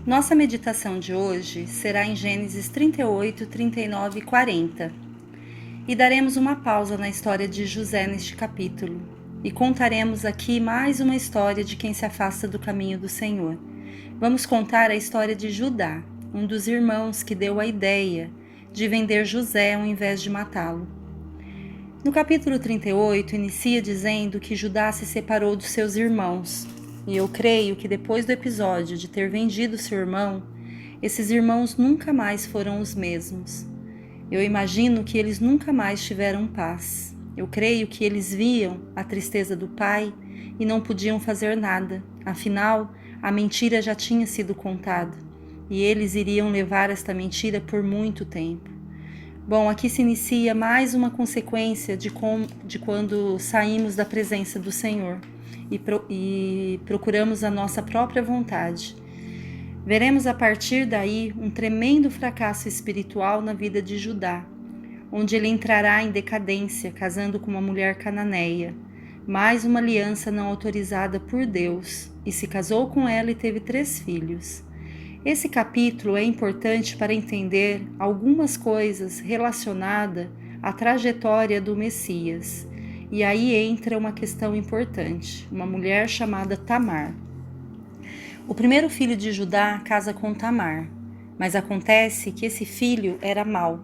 Nossa meditação de hoje será em Gênesis 38, 39 e 40. E daremos uma pausa na história de José neste capítulo. E contaremos aqui mais uma história de quem se afasta do caminho do Senhor. Vamos contar a história de Judá, um dos irmãos que deu a ideia de vender José ao invés de matá-lo. No capítulo 38, inicia dizendo que Judá se separou dos seus irmãos. E eu creio que depois do episódio de ter vendido seu irmão, esses irmãos nunca mais foram os mesmos. Eu imagino que eles nunca mais tiveram paz. Eu creio que eles viam a tristeza do pai e não podiam fazer nada. Afinal, a mentira já tinha sido contada e eles iriam levar esta mentira por muito tempo. Bom, aqui se inicia mais uma consequência de quando saímos da presença do Senhor e procuramos a nossa própria vontade. Veremos a partir daí um tremendo fracasso espiritual na vida de Judá, onde ele entrará em decadência, casando com uma mulher cananeia, mais uma aliança não autorizada por Deus, e se casou com ela e teve 3 filhos. Esse capítulo é importante para entender algumas coisas relacionadas à trajetória do Messias. E aí entra uma questão importante, uma mulher chamada Tamar. O primeiro filho de Judá casa com Tamar, mas acontece que esse filho era mau.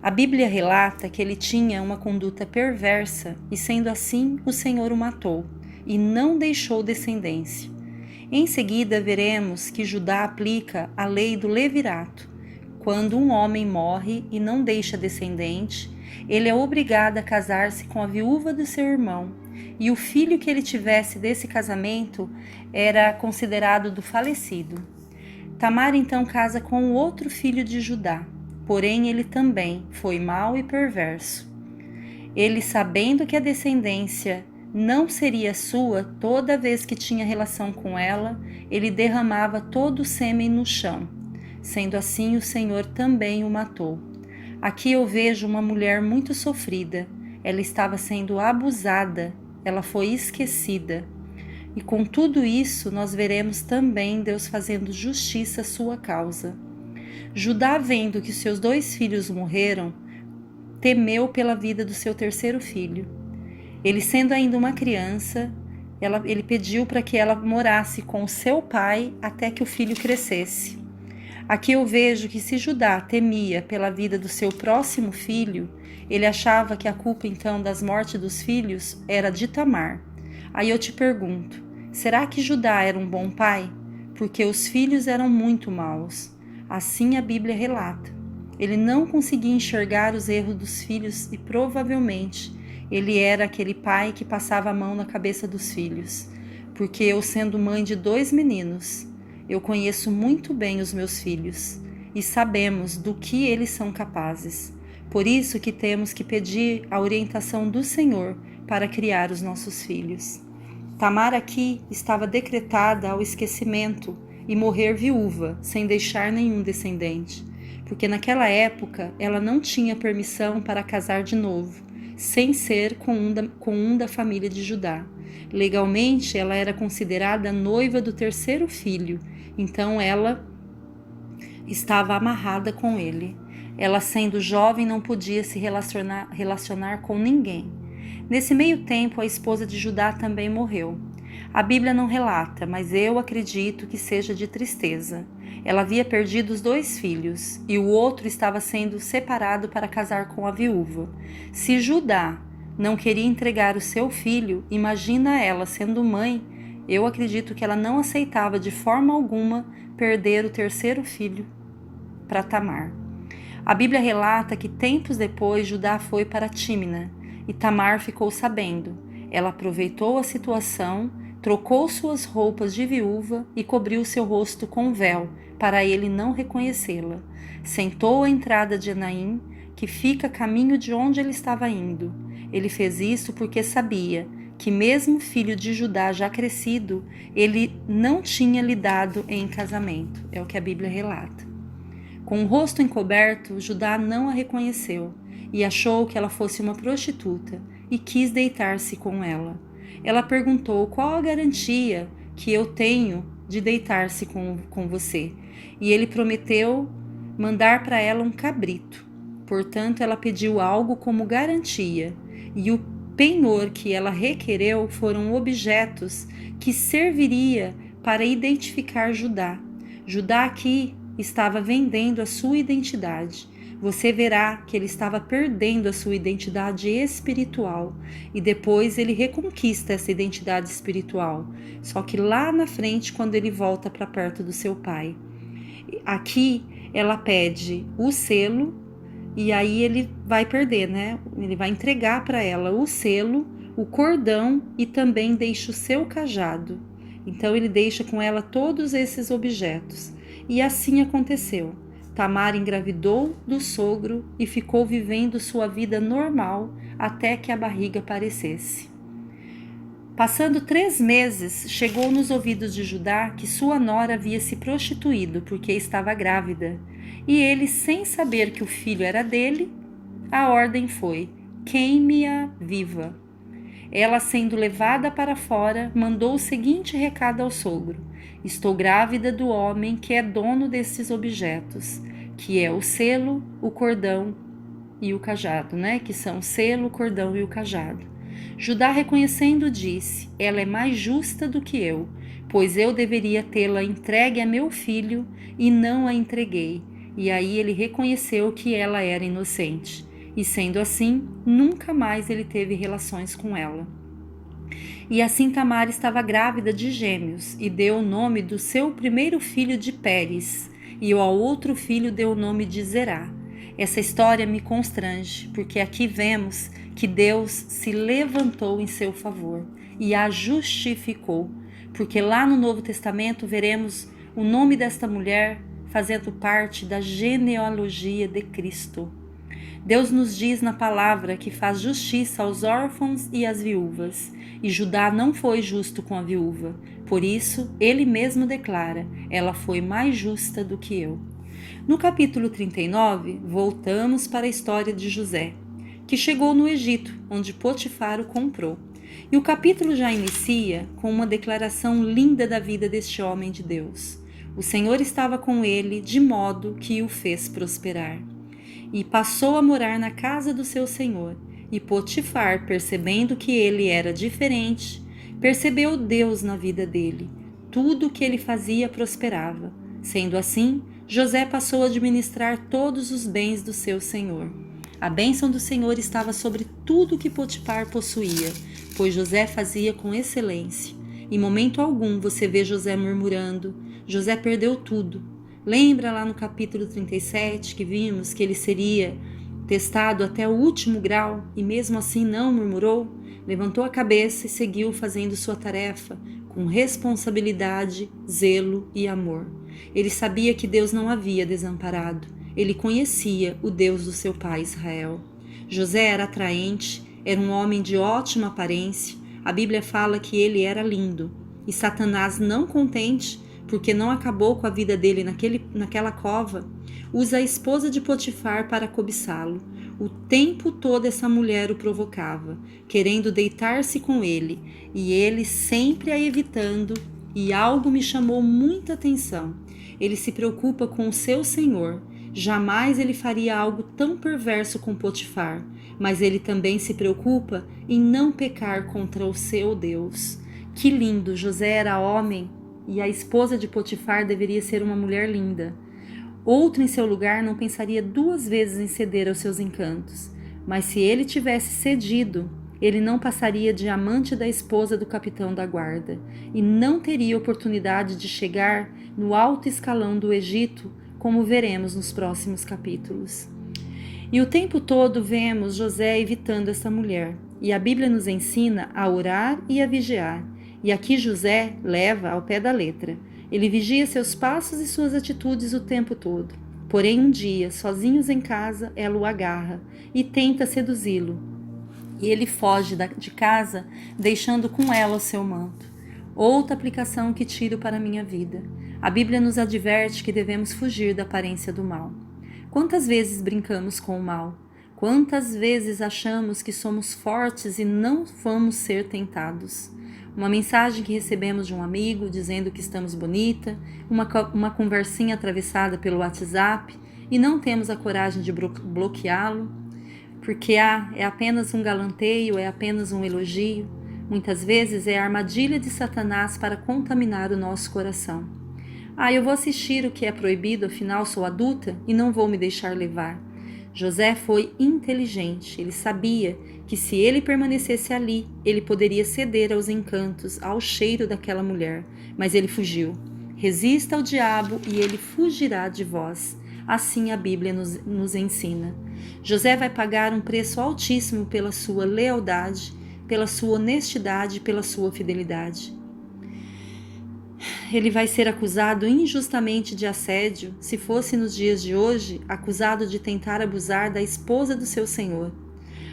A Bíblia relata que ele tinha uma conduta perversa e, sendo assim, o Senhor o matou e não deixou descendência. Em seguida, veremos que Judá aplica a lei do levirato. Quando um homem morre e não deixa descendente, ele é obrigado a casar-se com a viúva do seu irmão, e o filho que ele tivesse desse casamento era considerado do falecido. Tamar então casa com o outro filho de Judá, porém ele também foi mau e perverso. Ele, sabendo que a descendência não seria sua, toda vez que tinha relação com ela, ele derramava todo o sêmen no chão. Sendo assim, o Senhor também o matou. Aqui eu vejo uma mulher muito sofrida. Ela estava sendo abusada, ela foi esquecida. E com tudo isso, nós veremos também Deus fazendo justiça à sua causa. Judá, vendo que seus 2 filhos morreram, temeu pela vida do seu terceiro filho. Ele, sendo ainda uma criança, ele pediu para que ela morasse com o seu pai até que o filho crescesse. Aqui eu vejo que se Judá temia pela vida do seu próximo filho, ele achava que a culpa então das mortes dos filhos era de Tamar. Aí eu te pergunto, será que Judá era um bom pai? Porque os filhos eram muito maus. Assim a Bíblia relata. Ele não conseguia enxergar os erros dos filhos e provavelmente ele era aquele pai que passava a mão na cabeça dos filhos. Porque eu, sendo mãe de 2 meninos, eu conheço muito bem os meus filhos e sabemos do que eles são capazes. Por isso que temos que pedir a orientação do Senhor para criar os nossos filhos. Tamar aqui estava decretada ao esquecimento e morrer viúva, sem deixar nenhum descendente, porque naquela época ela não tinha permissão para casar de novo, sem ser com um da família de Judá. Legalmente, ela era considerada noiva do terceiro filho, então ela estava amarrada com ele. Ela, sendo jovem, não podia se relacionar com ninguém. Nesse meio tempo, a esposa de Judá também morreu. A Bíblia não relata, mas eu acredito que seja de tristeza. Ela havia perdido os 2 filhos e o outro estava sendo separado para casar com a viúva. Se Judá não queria entregar o seu filho, imagina ela sendo mãe. Eu acredito que ela não aceitava de forma alguma perder o terceiro filho para Tamar. A Bíblia relata que tempos depois Judá foi para Tímina e Tamar ficou sabendo. Ela aproveitou a situação, trocou suas roupas de viúva e cobriu seu rosto com véu, para ele não reconhecê-la. Sentou à entrada de Enaim, que fica a caminho de onde ele estava indo. Ele fez isso porque sabia que mesmo filho de Judá já crescido, ele não tinha lhe dado em casamento. É o que a Bíblia relata. Com o rosto encoberto, Judá não a reconheceu e achou que ela fosse uma prostituta e quis deitar-se com ela. Ela perguntou: qual a garantia que eu tenho de deitar-se com você. E ele prometeu mandar para ela um cabrito. Portanto, ela pediu algo como garantia, e o penhor que ela requereu foram objetos que serviria para identificar Judá. Judá aqui estava vendendo a sua identidade. Você verá que ele estava perdendo a sua identidade espiritual e depois ele reconquista essa identidade espiritual. Só que lá na frente, quando ele volta para perto do seu pai. Aqui ela pede o selo e aí ele vai perder, né? Ele vai entregar para ela o selo, o cordão e também deixa o seu cajado. Então ele deixa com ela todos esses objetos. E assim aconteceu. Tamar engravidou do sogro e ficou vivendo sua vida normal até que a barriga aparecesse. Passando 3 meses, chegou nos ouvidos de Judá que sua nora havia se prostituído porque estava grávida. E ele, sem saber que o filho era dele, a ordem foi: queime-a viva. Ela, sendo levada para fora, mandou o seguinte recado ao sogro: estou grávida do homem que é dono desses objetos, que é o selo, o cordão e o cajado, né? Que são o selo, o cordão e o cajado. Judá, reconhecendo, disse: ela é mais justa do que eu, pois eu deveria tê-la entregue a meu filho e não a entreguei. E aí ele reconheceu que ela era inocente. E sendo assim, nunca mais ele teve relações com ela. E assim Tamar estava grávida de gêmeos e deu o nome do seu primeiro filho de Pérez, e ao outro filho deu o nome de Zerá. Essa história me constrange, porque aqui vemos que Deus se levantou em seu favor e a justificou, porque lá no Novo Testamento veremos o nome desta mulher fazendo parte da genealogia de Cristo. Deus nos diz na palavra que faz justiça aos órfãos e às viúvas, e Judá não foi justo com a viúva. Por isso, ele mesmo declara: ela foi mais justa do que eu. No capítulo 39, voltamos para a história de José, que chegou no Egito, onde Potifar o comprou. E o capítulo já inicia com uma declaração linda da vida deste homem de Deus. O Senhor estava com ele, de modo que o fez prosperar. E passou a morar na casa do seu senhor. E Potifar, percebendo que ele era diferente, percebeu Deus na vida dele. Tudo o que ele fazia prosperava. Sendo assim, José passou a administrar todos os bens do seu senhor. A bênção do Senhor estava sobre tudo que Potifar possuía, pois José fazia com excelência. Em momento algum você vê José murmurando: José perdeu tudo. Lembra lá no capítulo 37 que vimos que ele seria testado até o último grau e mesmo assim não murmurou? Levantou a cabeça e seguiu fazendo sua tarefa com responsabilidade, zelo e amor. Ele sabia que Deus não havia desamparado. Ele conhecia o Deus do seu pai Israel. José era atraente, era um homem de ótima aparência. A Bíblia fala que ele era lindo. E Satanás, não contente, porque não acabou com a vida dele naquela cova, usa a esposa de Potifar para cobiçá-lo. O tempo todo essa mulher o provocava, querendo deitar-se com ele, e ele sempre a evitando, e algo me chamou muita atenção. Ele se preocupa com o seu senhor. Jamais ele faria algo tão perverso com Potifar, mas ele também se preocupa em não pecar contra o seu Deus. Que lindo! José era homem e a esposa de Potifar deveria ser uma mulher linda. Outro em seu lugar não pensaria 2 vezes em ceder aos seus encantos, mas se ele tivesse cedido, ele não passaria de amante da esposa do capitão da guarda e não teria oportunidade de chegar no alto escalão do Egito, como veremos nos próximos capítulos. E o tempo todo vemos José evitando essa mulher, e a Bíblia nos ensina a orar e a vigiar. E aqui José leva ao pé da letra. Ele vigia seus passos e suas atitudes o tempo todo. Porém, um dia, sozinhos em casa, ela o agarra e tenta seduzi-lo. E ele foge de casa, deixando com ela o seu manto. Outra aplicação que tiro para a minha vida. A Bíblia nos adverte que devemos fugir da aparência do mal. Quantas vezes brincamos com o mal? Quantas vezes achamos que somos fortes e não vamos ser tentados? Uma mensagem que recebemos de um amigo dizendo que estamos bonita, uma conversinha atravessada pelo WhatsApp e não temos a coragem de bloqueá-lo, porque é apenas um galanteio, é apenas um elogio. Muitas vezes é a armadilha de Satanás para contaminar o nosso coração. Eu vou assistir o que é proibido, afinal sou adulta e não vou me deixar levar. José foi inteligente, ele sabia que se ele permanecesse ali, ele poderia ceder aos encantos, ao cheiro daquela mulher, mas ele fugiu. Resista ao diabo e ele fugirá de vós. Assim a Bíblia nos ensina. José vai pagar um preço altíssimo pela sua lealdade, pela sua honestidade e pela sua fidelidade. Ele vai ser acusado injustamente de assédio, se fosse nos dias de hoje, acusado de tentar abusar da esposa do seu senhor.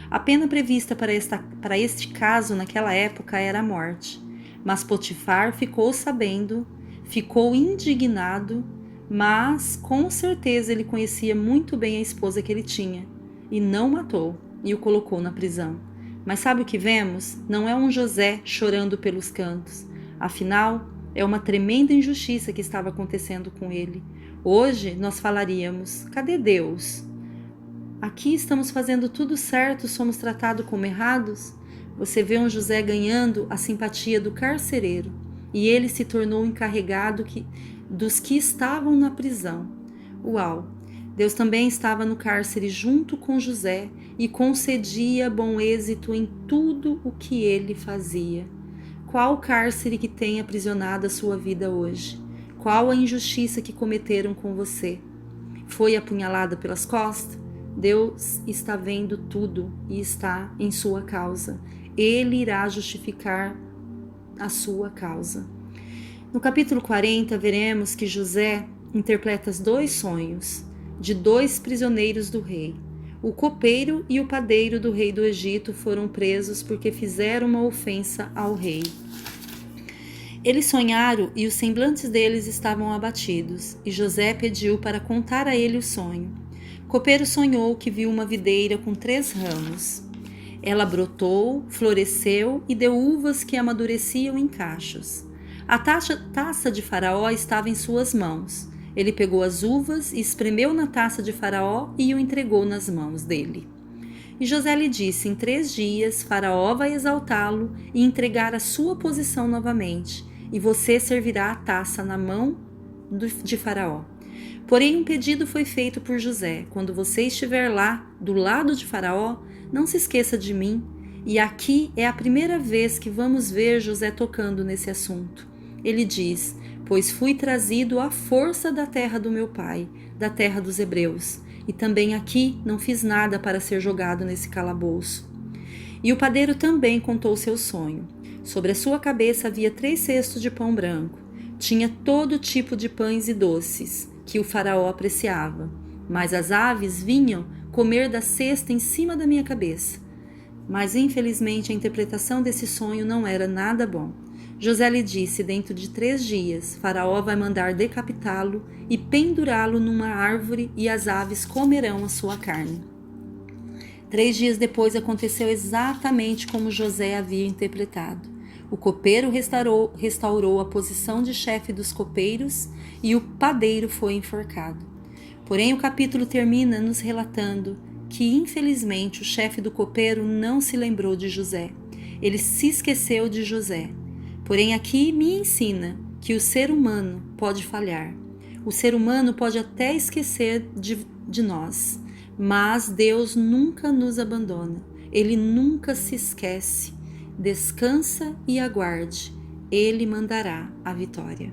A pena prevista para este caso naquela época era a morte, mas Potifar ficou sabendo, ficou indignado, mas com certeza ele conhecia muito bem a esposa que ele tinha, e não matou, e o colocou na prisão. Mas sabe o que vemos? Não é um José chorando pelos cantos, afinal, é uma tremenda injustiça que estava acontecendo com ele. Hoje nós falaríamos, cadê Deus? Aqui estamos fazendo tudo certo, somos tratados como errados? Você vê um José ganhando a simpatia do carcereiro, e ele se tornou encarregado dos que estavam na prisão. Uau! Deus também estava no cárcere junto com José e concedia bom êxito em tudo o que ele fazia. Qual o cárcere que tem aprisionado a sua vida hoje? Qual a injustiça que cometeram com você? Foi apunhalada pelas costas? Deus está vendo tudo e está em sua causa. Ele irá justificar a sua causa. No capítulo 40, veremos que José interpreta os 2 sonhos de 2 prisioneiros do rei. O copeiro e o padeiro do rei do Egito foram presos porque fizeram uma ofensa ao rei. Eles sonharam e os semblantes deles estavam abatidos, e José pediu para contar a ele o sonho. O copeiro sonhou que viu uma videira com 3 ramos. Ela brotou, floresceu e deu uvas que amadureciam em cachos. A taça de Faraó estava em suas mãos. Ele pegou as uvas e espremeu na taça de Faraó e o entregou nas mãos dele. E José lhe disse, em 3 dias Faraó vai exaltá-lo e entregar a sua posição novamente, e você servirá a taça na mão de Faraó. Porém, um pedido foi feito por José, quando você estiver lá, do lado de Faraó, não se esqueça de mim. E aqui é a primeira vez que vamos ver José tocando nesse assunto. Ele diz, pois fui trazido à força da terra do meu pai, da terra dos hebreus, e também aqui não fiz nada para ser jogado nesse calabouço. E o padeiro também contou seu sonho. Sobre a sua cabeça havia 3 cestos de pão branco. Tinha todo tipo de pães e doces, que o faraó apreciava. Mas as aves vinham comer da cesta em cima da minha cabeça. Mas infelizmente a interpretação desse sonho não era nada bom. José lhe disse, dentro de 3 dias, Faraó vai mandar decapitá-lo e pendurá-lo numa árvore e as aves comerão a sua carne. 3 dias depois aconteceu exatamente como José havia interpretado. O copeiro restaurou a posição de chefe dos copeiros e o padeiro foi enforcado. Porém, o capítulo termina nos relatando que, infelizmente, o chefe do copeiro não se lembrou de José. Ele se esqueceu de José. Porém, aqui me ensina que o ser humano pode falhar. O ser humano pode até esquecer de nós, mas Deus nunca nos abandona. Ele nunca se esquece. Descansa e aguarde. Ele mandará a vitória.